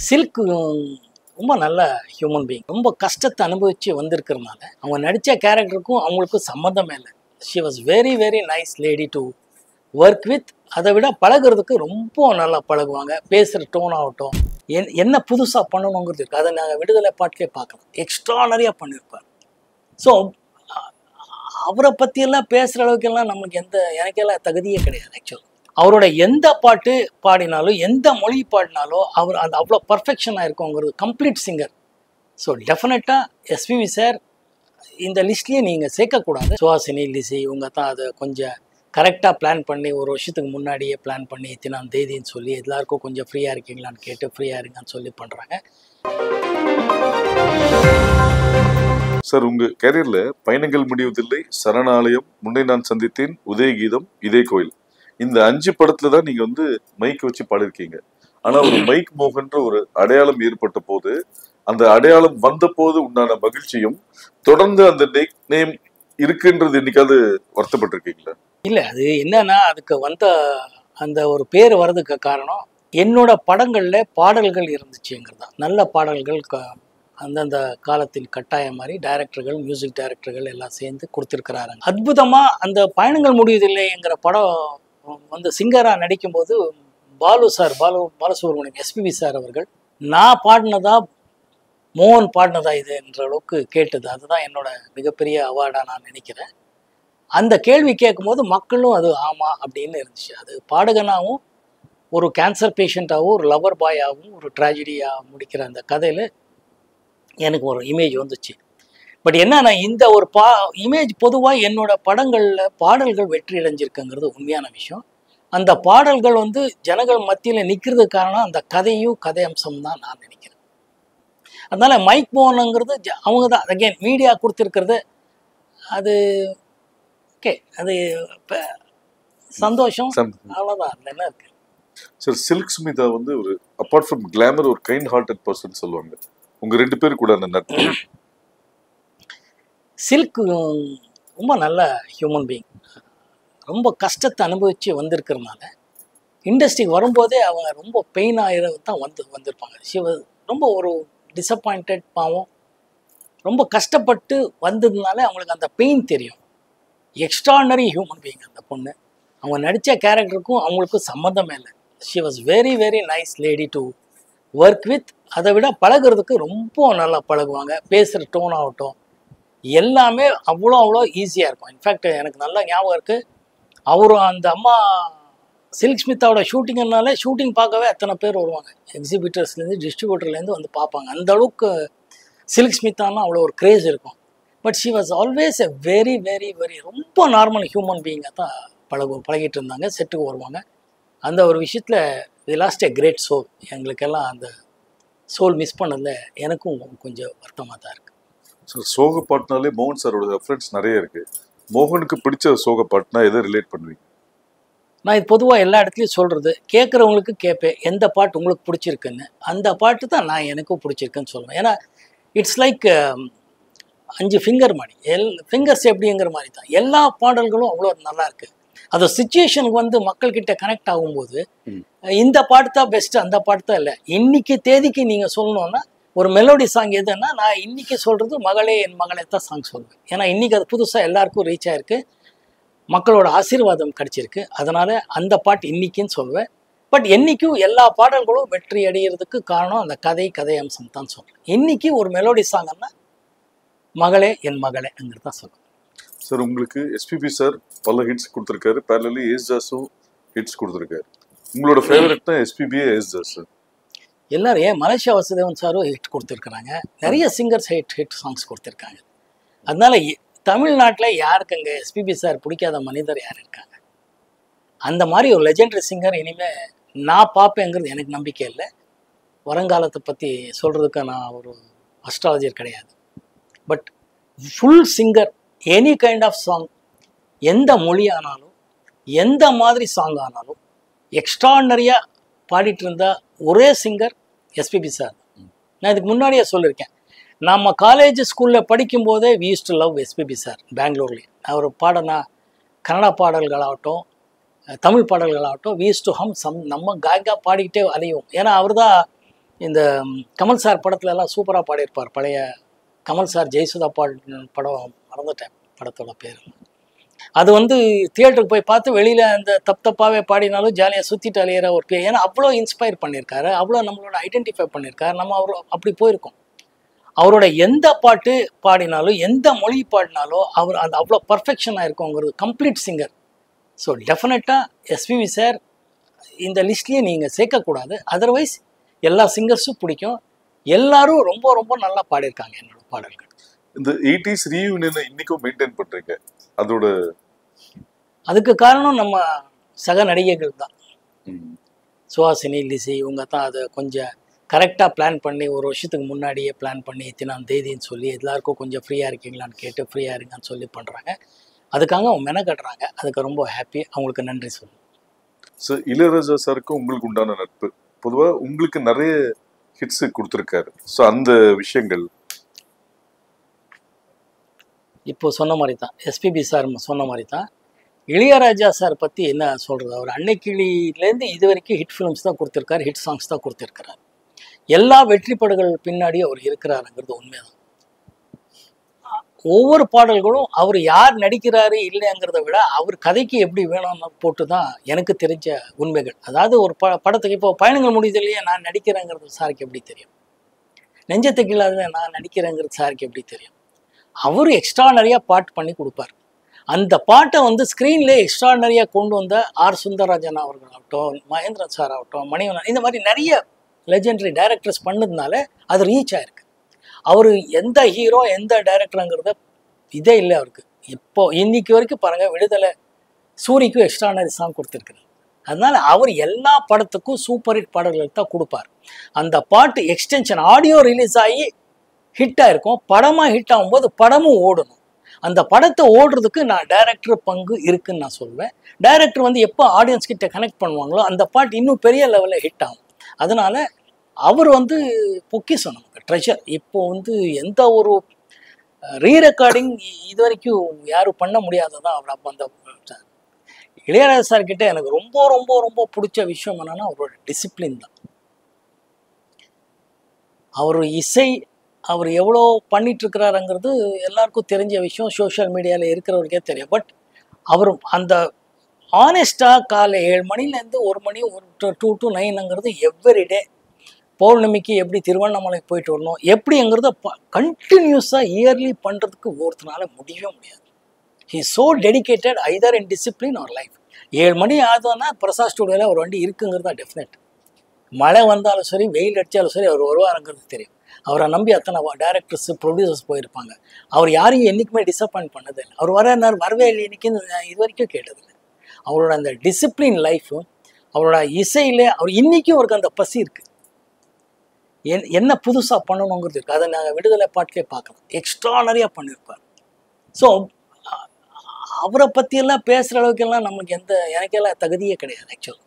Silk ரொம்ப நல்ல human being. ரொம்ப கஷ்டத்தை அனுபவித்து வந்திருக்கிறதுனால அவங்க நடித்த கேரக்டருக்கும் அவங்களுக்கும் சம்மந்தமே இல்லை. She was very very nice lady to work with. அதை விட பழகிறதுக்கு ரொம்ப நல்லா பழகுவாங்க. பேசுகிற டோன் ஆகட்டும், என்ன புதுசாக பண்ணணுங்கிறது இருக்குது. அதை நாங்கள் விடுதலை பாட்டிலே பார்க்கலாம். எக்ஸ்ட்ரானரியாக பண்ணியிருப்பார். ஸோ அவரை பற்றியெல்லாம் பேசுகிற அளவுக்கெல்லாம் நமக்கு எனக்கெல்லாம் தகுதியே கிடையாது. ஆக்சுவலாக அவரோட எந்த பாட்டு பாடினாலும் எந்த மொழி பாடினாலும் அவர் அந்த அவ்வளோ பர்ஃபெக்ஷனாக இருக்குங்கிறது. Complete singer. ஸோ டெஃபினட்டாக எஸ்பிபி சார் இந்த லிஸ்ட்லேயே நீங்கள் சேர்க்கக்கூடாது. சுஹாசினி, லிசி இவங்க தான் அதை கொஞ்சம் கரெக்டாக பிளான் பண்ணி ஒரு வருஷத்துக்கு முன்னாடியே பிளான் பண்ணி இத்தனாம் தேதின்னு சொல்லி எல்லாருக்கும் கொஞ்சம் ஃப்ரீயாக இருக்கீங்களான்னு கேட்டு ஃப்ரீயாக இருங்கன்னு சொல்லி பண்ணுறாங்க. சார், உங்கள் கேரியரில் பயணங்கள் முடிவதில்லை, சரணாலயம், முன்னே நான் சந்தித்தேன், உதயகீதம், இதே கோயில், இந்த 5 படத்துல தான் நீங்க மைக் வச்சு பாடிருக்கீங்க. ஆனா ஒரு மைக் மோகன்ற ஒரு அடையாளம் ஏற்பட்ட போது, அந்த அடையாளம் வந்த போது உண்டான மகிழ்ச்சியும் தொடர்ந்து அந்த நேம் இருக்குன்றது என்னைக்காவது வருத்தப்பட்டிருக்கீங்களா? இல்லை, அது என்னன்னா அதுக்கு வந்த அந்த ஒரு பேர் வர்றதுக்கு காரணம் என்னோட படங்களில் பாடல்கள் இருந்துச்சுங்கிறது தான். நல்ல பாடல்கள் அந்தந்த காலத்தில் கட்டாயம் மாதிரி டைரக்டர்கள், மியூசிக் டைரக்டர்கள் எல்லாம் சேர்ந்து கொடுத்துருக்கிறாங்க. அற்புதமாக அந்த பயணங்கள் முடிவதில்லைங்கிற படம் சிங்கராக நடிக்கும்போது பாலசுப்ரமணியம் எஸ்பிபி சார் அவர்கள் நான் பாடினதா மோகன் பாடினதா இது என்ற அளவுக்கு கேட்டது. அதுதான் என்னோட மிகப்பெரிய அவார்டாக நான் நினைக்கிறேன். அந்த கேள்வி கேட்கும்போது மக்களும் அது ஆமாம் அப்படின்னு இருந்துச்சு. அது பாடகனாகவும் ஒரு கேன்சர் பேஷண்ட்டாகவும் ஒரு லவர் பாயாகவும் ஒரு ட்ராஜடியாக முடிக்கிற அந்த கதையில் எனக்கு ஒரு இமேஜ் வந்துச்சு. பட் என்னன்னா இந்த ஒரு இமேஜ் பொதுவாக என்னோட படங்களில் பாடல்கள் வெற்றி அடைஞ்சிருக்குங்கிறது உண்மையான விஷயம். அந்த பாடல்கள் ஜனங்கள் மத்தியில் நிற்கிறதுக்கு காரணம் அந்த கதையும் கதை அம்சம் தான் நான் நினைக்கிறேன். அதனால மைக் மோகனுங்கிறது அவங்க தான் அகைன் மீடியா கொடுத்துருக்கிறது. அது ஓகே, அது சந்தோஷம், அவ்வளோதான். அதில் என்ன இருக்கு சார்? சில்க் ஸ்மிதா ஒரு அப்பார்ட் ஃப்ரம் கிளாமர் ஒரு கைண்ட் ஹார்ட்டட் பர்சன் சொல்லுவாங்க. உங்க 2 பேர் கூட அந்த நட்பு. சில்க் ரொம்ப நல்ல ஹியூமன் பீயிங். ரொம்ப கஷ்டத்தை அனுபவித்து வந்திருக்கிறதுனால இண்டஸ்ட்ரிக்கு வரும்போதே அவங்க ரொம்ப பெயின் ஆகிற தான் வந்திருப்பாங்க. ரொம்ப ஒரு டிசப்பாயிண்டட் பாவம், ரொம்ப கஷ்டப்பட்டு வந்ததுனால அவங்களுக்கு அந்த பெயின் தெரியும். எக்ஸ்ட்ரானரி ஹியூமன் பீயிங் அந்த பொண்ணு. அவங்க நடித்த கேரக்டருக்கும் அவங்களுக்கும் சம்மந்தமே இல்லை. She was very very nice lady to work with. அதை விட பழகிறதுக்கு ரொம்ப நல்லா பழகுவாங்க. பேசுகிற டோன் ஆகட்டும், எல்லாமே அவ்வளோ ஈஸியாக இருக்கும். இன்ஃபேக்ட் எனக்கு நல்லா ஞாபகம் இருக்குது, அவரும் அந்த அம்மா சில்க் ஸ்மித்தாவோட ஷூட்டிங்னாலே ஷூட்டிங் பார்க்கவே அத்தனை பேர் வருவாங்க. எக்ஸிபிட்டர்ஸ்லேருந்து டிஸ்ட்ரிபியூட்டர்லேருந்து பார்ப்பாங்க. அந்த அளவுக்கு சில்க் ஸ்மித்தானா அவ்வளோ ஒரு கிரேஸ் இருக்கும். But she was always a very very very ரொம்ப நார்மல் ஹியூமன் பீயிங்காக தான் பழகிட்டு இருந்தாங்க. செட்டுக்கு வருவாங்க. அந்த ஒரு விஷயத்தில் we lost a great soul. எங்களுக்கெல்லாம் அந்த சோல் மிஸ் பண்ணதில் எனக்கும் கொஞ்சம் வருத்தமாக தான் இருக்குது. ஸோ சோக பாட்டுனாலே மோகன் சாரோட ரெஃபரன்ஸ் நிறைய இருக்குது. மோகனுக்கு பிடிச்ச சோக பாட்டுனா எதை ரிலேட் பண்ணுவீங்க? நான் இது பொதுவாக எல்லா இடத்துலையும் சொல்கிறது, கேட்குறவங்களுக்கு கேட்பேன் எந்த பாட்டு உங்களுக்கு பிடிச்சிருக்குன்னு. அந்த பாட்டு தான் எனக்கும் பிடிச்சிருக்குன்னு சொல்லுவேன். ஏன்னா இட்ஸ் லைக் 5 ஃபிங்கர் மாதிரி, ஃபிங்கர்ஸ் எப்படிங்கிற மாதிரி தான் எல்லா பாடல்களும் அவ்வளோ நல்லா இருக்குது. அது சுச்சுவேஷனுக்கு மக்கள்கிட்ட கனெக்ட் ஆகும்போது இந்த பாட்டு தான் பெஸ்ட்டு, அந்த பாட்டு தான் இல்லை. இன்னைக்கு தேதிக்கு நீங்கள் சொல்லணுன்னா ஒரு மெலோடி சாங் எதுன்னா நான் இன்றைக்கி சொல்கிறது மகளே என் மகளே தான் சாங் சொல்லுவேன். ஏன்னா இன்றைக்கி அது புதுசாக எல்லாருக்கும் ரீச் ஆகிருக்கு, மக்களோட ஆசீர்வாதம் கிடச்சிருக்கு. அதனால் அந்த பாட்டு இன்றைக்கின்னு சொல்லுவேன். பட் என்றைக்கும் எல்லா பாடல்களும் வெற்றி அடைகிறதுக்கு காரணம் அந்த கதை அம்சம் தான் சொல்லுவேன். இன்றைக்கி ஒரு மெலோடி சாங்கன்னா மகளே என் மகளேங்கிறது தான் சொல்லுவேன். சார், உங்களுக்கு எஸ்பிபி சார் பல ஹிட்ஸ் கொடுத்துருக்காரு, பேரலி ஏஸ்தாஸும் ஹிட்ஸ் கொடுத்துருக்காரு. உங்களோட ஃபேவரட்னா எஸ்பிபியே ஏஸ்தாஸ் சார்? எல்லாரும் ஏன் மலேசியா வாசுதேவன் சாரும் ஹிட் கொடுத்துருக்குறாங்க. நிறைய சிங்கர்ஸ் ஹிட் சாங்ஸ் கொடுத்துருக்காங்க. அதனால தமிழ்நாட்டில் யாருக்குங்க எஸ்பிபி சார் பிடிக்காத மனிதர் யார் இருக்காங்க? அந்த மாதிரி ஒரு லெஜெண்டரி சிங்கர் இனிமேல் நான் பார்ப்பேங்கிறது எனக்கு நம்பிக்கை இல்லை. வருங்காலத்தை பற்றி சொல்கிறதுக்கு நான் ஒரு அஸ்ட்ராலஜர் கிடையாது. But full singer, any kind of song, எந்த மொழி ஆனாலும் எந்த மாதிரி சாங் ஆனாலும் எக்ஸ்ட்ரானரியாக பாடிட்டு இருந்த ஒரே சிங்கர் எஸ்பிபி சார். நான் இதுக்கு முன்னாடியே சொல்லியிருக்கேன். நம்ம காலேஜ் ஸ்கூலில் படிக்கும்போதே we use to love SPB sir. பெங்களூர்லேயே அவர் பாடினா கன்னடா பாடல்களாகட்டும் தமிழ் பாடல்களாகட்டும் வி யூஸ் டு ஹம் நம்ம காயகா பாடிக்கிட்டே அலையும். ஏன்னா அவர் தான் இந்த கமல் சார் படத்துல எல்லாம் சூப்பராக பாடியிருப்பார். பழைய கமல் சார் ஜெயசுதா படம் மறந்துட்டேன் படத்தோட பேர். அது வந்து தியேட்டருக்கு போய் பார்த்து வெளியில் அந்த தப்பாகவே பாடினாலும் ஜாலியாக சுற்றிட்டு அலையிற ஒரு பேர். ஏன்னா அவ்வளோ இன்ஸ்பயர் பண்ணியிருக்காரு, அவ்வளோ நம்மளோட ஐடென்டிஃபை பண்ணியிருக்காரு. நம்ம அப்படி போயிருக்கோம். அவரோட எந்த பாட்டு பாடினாலும் எந்த மொழி பாடினாலும் அவர் அந்த அவ்வளோ பர்ஃபெக்ஷனாக இருக்குங்கிறது. Complete singer. ஸோ டெஃபினட்டாக எஸ்பிபி சார் இந்த லிஸ்ட்லேயே நீங்கள் சேர்க்கக்கூடாது. அதர்வைஸ் எல்லா சிங்கர்ஸும் பிடிக்கும். எல்லாரும் ரொம்ப ரொம்ப நல்லா பாடியிருக்காங்க என்னோட பாடல்கள். இந்த 80s ரீயூனியனை இன்னைக்கும் மெயின்டைன் பண்றீங்க, அதோட அதுக்கு காரணம் நம்ம சக நடிகைகள் தான். சுஹாசினி, லிசி, இவங்க தான் அதை கொஞ்சம் கரெக்டாக பிளான் பண்ணி ஒரு வருஷத்துக்கு முன்னாடியே பிளான் பண்ணி இத்தனாம் தேதின்னு சொல்லி எல்லாருக்கும் கொஞ்சம் ஃப்ரீயாக இருக்கீங்களான்னு கேட்டு ஃப்ரீயாக இருங்கன்னு சொல்லி பண்ணுறாங்க. அதுக்காக அவங்க மெனக்கட்டுறாங்க. அதுக்கு ரொம்ப ஹாப்பி. அவங்களுக்கு நன்றி சொல்லணும். ஸோ இளையராஜா சாருக்கும் உங்களுக்கு உண்டான நட்பு, பொதுவாக உங்களுக்கு நிறைய ஹிட்ஸ் கொடுத்துருக்காரு. ஸோ அந்த விஷயங்கள் இப்போ சொன்ன மாதிரி தான், எஸ்பிபி சார் சொன்ன மாதிரி தான் இளையராஜா சார் பற்றி என்ன சொல்கிறது. அவர் அன்னைக்கிளியிலேருந்து இது வரைக்கும் ஹிட் ஃபிலிம்ஸ் தான் கொடுத்துருக்காரு, ஹிட் சாங்ஸ் தான் கொடுத்துருக்கிறார். எல்லா வெற்றி படங்கள் பின்னாடி அவர் இருக்கிறாருங்கிறது உண்மைதான். ஒவ்வொரு பாடல்களும் அவர் யார் நடிக்கிறாரு இல்லைங்கிறத விட அவர் கதைக்கு எப்படி வேணும்னு போட்டு தான் எனக்கு தெரிஞ்ச உண்மைகள். அதாவது ஒரு படத்துக்கு இப்போ பயணங்கள் முடியுதுலையே நான் நடிக்கிறேங்கிறது சாருக்கு எப்படி தெரியும், நெஞ்சத்துக்கு இல்லாத நான் நடிக்கிறேங்கிறது சாருக்கு எப்படி தெரியும். அவர் எக்ஸ்ட்ரானரியாக பாட்டு பண்ணி கொடுப்பார். அந்த பாட்டை வந்து ஸ்க்ரீன்லேயே எக்ஸ்ட்ரானரியாக கொண்டு வந்த ஆர் சுந்தரராஜன் அவர்களாகட்டும், மகேந்திரன் சார் ஆகட்டும், மணிவண்ணன், இந்த மாதிரி நிறைய லெஜெண்டரி டைரக்டர்ஸ் பண்ணதுனால அது ரீச் ஆயிருக்கு. அவர் எந்த ஹீரோ எந்த டைரக்டருங்கிறத இதே இல்லை அவருக்கு. இப்போ இன்னைக்கு வரைக்கும் பாருங்கள், விடுதலை சூரிக்கும் எக்ஸ்ட்ரானரி சாங் கொடுத்துருக்குறாரு. அதனால அவர் எல்லா படத்துக்கும் சூப்பர் ஹிட் பாடல்கள் தான் கொடுப்பார். அந்த பாட்டு எக்ஸ்டென்ஷன் ஆடியோ ரிலீஸ் ஆகி ஹிட்டாக இருக்கும், படமாக ஹிட் ஆகும்போது படமும் ஓடணும். அந்த படத்தை ஓடுறதுக்கு நான் டைரக்டர் பங்கு இருக்குன்னு நான் சொல்வேன். டைரக்டர் வந்து எப்போ ஆடியன்ஸ் கிட்ட கனெக்ட் பண்ணுவாங்களோ அந்த பாட்டு இன்னும் பெரிய லெவலில் ஹிட் ஆகும். அதனால அவர் வந்து பொக்கிஷம், நமக்கு ட்ரெஷர். இப்போ வந்து எந்த ஒரு ரீ ரெக்கார்டிங் இது வரைக்கும் யாரும் பண்ண முடியாததான் அவர். அப்போ அந்த இளையராஜா சார் கிட்ட எனக்கு ரொம்ப ரொம்ப ரொம்ப பிடிச்ச விஷயம் என்னன்னா அவரோட டிசிப்ளின் தான். அவர் இசை அவர் எவ்வளோ பண்ணிகிட்ருக்கிறாருங்கிறது எல்லாருக்கும் தெரிஞ்ச விஷயம், சோஷியல் மீடியாவில் இருக்கிறவருக்கே தெரியும். பட் அவர் அந்த ஆனஸ்டாக காலை 7 மணிலேருந்து 1 மணி 2 to 9ங்கிறது எவ்ரிடே. பௌர்ணமிக்கு எப்படி திருவண்ணாமலைக்கு போயிட்டு வரணும் எப்படிங்கிறத கண்டினியூஸாக இயர்லி பண்ணுறதுக்கு ஒருத்தனால முடியவே முடியாது. He so dedicated either in discipline or life. 7 மணி ஆகுதுன்னா பிரசாத் ஸ்டுடியோவில் ஒரு வண்டி இருக்குங்கிறது தான் டெஃபினட். மழை வந்தாலும் சரி, வெயில் அடித்தாலும் சரி, அவர் வருவாருங்கிறது தெரியும். அவரை நம்பி அத்தனை டைரக்டர்ஸ், ப்ரொடியூசர்ஸ் போயிருப்பாங்க. அவர் யாரையும் என்றைக்குமே டிசப்பாயின்ட் பண்ணதே இல்லை. அவர் வரவே இல்லை இன்னைக்குன்னு இது வரைக்கும் கேட்டதில்லை. அவரோட அந்த டிசிப்ளின் லைஃப்பும் அவரோட இசையிலே அவர் இன்றைக்கும் அவருக்கு அந்த பசி இருக்குது. என்ன புதுசாக பண்ணணுங்கிறது இருக்குது. அதை நாங்கள் விடுதலை பாட்டிலே பார்க்கலாம். எக்ஸ்ட்ரானரியாக பண்ணியிருப்பார். ஸோ அவரை பற்றியெல்லாம் பேசுகிற அளவுக்கெல்லாம் நமக்கு எனக்கெல்லாம் தகுதியே கிடையாது ஆக்சுவலாக.